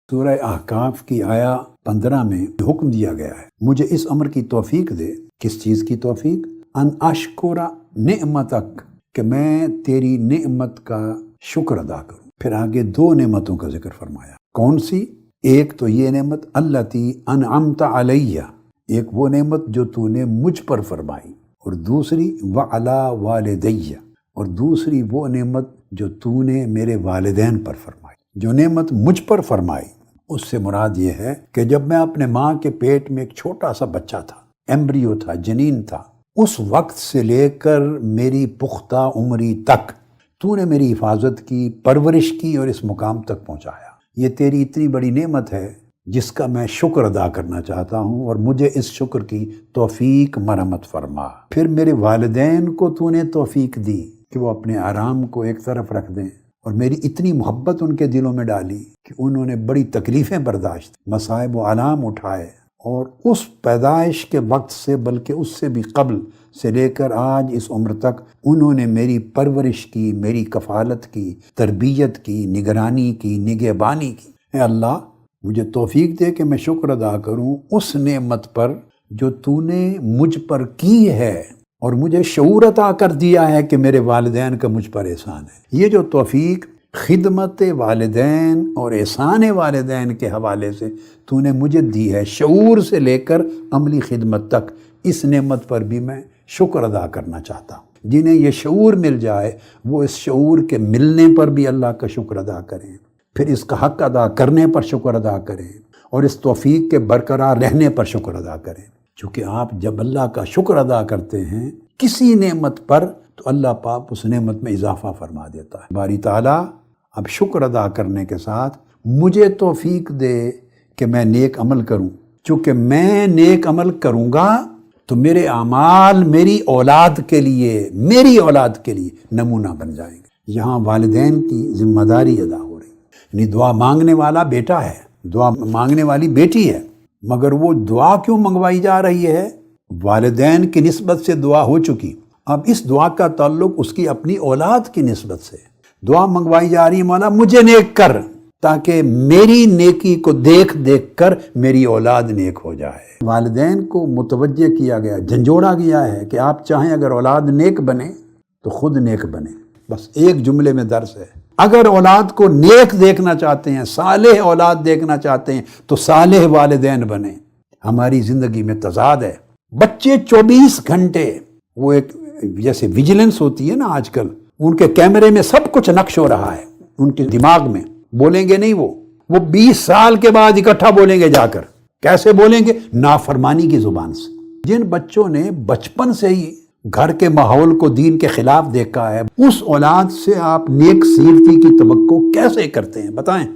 سورہ احقاف کی آیا 15 میں حکم دیا گیا ہے مجھے اس امر کی توفیق دے۔ کس چیز کی توفیق؟ ان اشکر نعمتک، کہ میں تیری نعمت کا شکر ادا کروں۔ پھر آگے 2 نعمتوں کا ذکر فرمایا۔ کون سی؟ ایک تو یہ نعمت التی انعمت علیہ، ایک وہ نعمت جو تو نے مجھ پر فرمائی، اور دوسری وعلی والدیہ، اور دوسری وہ نعمت جو تو نے میرے والدین پر فرمائی۔ جو نعمت مجھ پر فرمائی اس سے مراد یہ ہے کہ جب میں اپنے ماں کے پیٹ میں ایک چھوٹا سا بچہ تھا، ایمبریو تھا، جنین تھا، اس وقت سے لے کر میری پختہ عمری تک تو نے میری حفاظت کی، پرورش کی اور اس مقام تک پہنچایا۔ یہ تیری اتنی بڑی نعمت ہے جس کا میں شکر ادا کرنا چاہتا ہوں، اور مجھے اس شکر کی توفیق مرحمت فرما۔ پھر میرے والدین کو تو نے توفیق دی کہ وہ اپنے آرام کو ایک طرف رکھ دیں، اور میری اتنی محبت ان کے دلوں میں ڈالی کہ انہوں نے بڑی تکلیفیں برداشت، مصائب و آلام اٹھائے، اور اس پیدائش کے وقت سے بلکہ اس سے بھی قبل سے لے کر آج اس عمر تک انہوں نے میری پرورش کی، میری کفالت کی، تربیت کی، نگرانی کی، نگہبانی کی۔ اے اللہ مجھے توفیق دے کہ میں شکر ادا کروں اس نعمت پر جو تو نے مجھ پر کی ہے، اور مجھے شعور عطا کر دیا ہے کہ میرے والدین کا مجھ پر احسان ہے۔ یہ جو توفیق خدمت والدین اور احسان والدین کے حوالے سے تو نے مجھے دی ہے، شعور سے لے کر عملی خدمت تک، اس نعمت پر بھی میں شکر ادا کرنا چاہتا ہوں۔ جنہیں یہ شعور مل جائے وہ اس شعور کے ملنے پر بھی اللہ کا شکر ادا کریں، پھر اس کا حق ادا کرنے پر شکر ادا کریں، اور اس توفیق کے برقرار رہنے پر شکر ادا کریں۔ چونکہ آپ جب اللہ کا شکر ادا کرتے ہیں کسی نعمت پر تو اللہ پاک اس نعمت میں اضافہ فرما دیتا ہے۔ باری تعالیٰ اب شکر ادا کرنے کے ساتھ مجھے توفیق دے کہ میں نیک عمل کروں، چونکہ میں نیک عمل کروں گا تو میرے اعمال میری اولاد کے لیے نمونہ بن جائیں گے۔ یہاں والدین کی ذمہ داری ادا ہو رہی، یعنی دعا مانگنے والا بیٹا ہے، دعا مانگنے والی بیٹی ہے، مگر وہ دعا کیوں منگوائی جا رہی ہے؟ والدین کی نسبت سے دعا ہو چکی، اب اس دعا کا تعلق اس کی اپنی اولاد کی نسبت سے۔ دعا منگوائی جا رہی ہے، مولا مجھے نیک کر تاکہ میری نیکی کو دیکھ دیکھ کر میری اولاد نیک ہو جائے۔ والدین کو متوجہ کیا گیا، جھنجھوڑا گیا ہے کہ آپ چاہیں اگر اولاد نیک بنے تو خود نیک بنے۔ بس ایک جملے میں درس ہے، اگر اولاد کو نیک دیکھنا چاہتے ہیں، صالح اولاد دیکھنا چاہتے ہیں تو صالح والدین بنیں۔ ہماری زندگی میں تضاد ہے، بچے 24 گھنٹے، وہ ایک جیسے ویجیلنس ہوتی ہے نا آج کل، ان کے کیمرے میں سب کچھ نقش ہو رہا ہے، ان کے دماغ میں بولیں گے نہیں، وہ 20 سال کے بعد اکٹھا بولیں گے جا کر۔ کیسے بولیں گے؟ نافرمانی کی زبان سے۔ جن بچوں نے بچپن سے ہی گھر کے ماحول کو دین کے خلاف دیکھا ہے، اس اولاد سے آپ نیک سیرتی کی توقع کیسے کرتے ہیں؟ بتائیں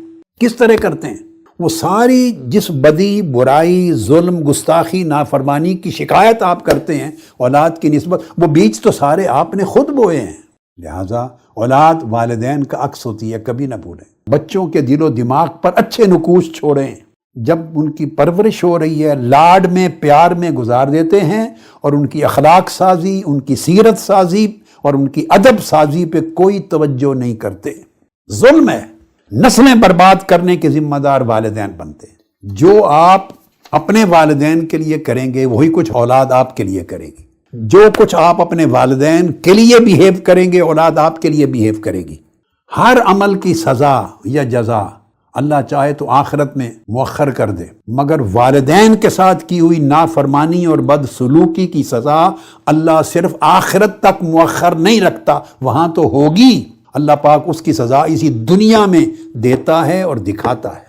کس طرح کرتے ہیں؟ وہ ساری جس بدی، برائی، ظلم، گستاخی، نافرمانی کی شکایت آپ کرتے ہیں اولاد کی نسبت، وہ بیج تو سارے آپ نے خود بوئے ہیں۔ لہٰذا اولاد والدین کا عکس ہوتی ہے، کبھی نہ بھولیں۔ بچوں کے دل و دماغ پر اچھے نقوش چھوڑیں، جب ان کی پرورش ہو رہی ہے لاڈ میں، پیار میں گزار دیتے ہیں، اور ان کی اخلاق سازی، ان کی سیرت سازی اور ان کی ادب سازی پہ کوئی توجہ نہیں کرتے۔ ظلم ہے، نسلیں برباد کرنے کے ذمہ دار والدین بنتے ہیں۔ جو آپ اپنے والدین کے لیے کریں گے وہی کچھ اولاد آپ کے لیے کرے گی، جو کچھ آپ اپنے والدین کے لیے بیہیو کریں گے اولاد آپ کے لیے بیہیو کرے گی۔ ہر عمل کی سزا یا جزا اللہ چاہے تو آخرت میں مؤخر کر دے، مگر والدین کے ساتھ کی ہوئی نافرمانی اور بدسلوکی کی سزا اللہ صرف آخرت تک مؤخر نہیں رکھتا، وہاں تو ہوگی۔ اللہ پاک اس کی سزا اسی دنیا میں دیتا ہے اور دکھاتا ہے۔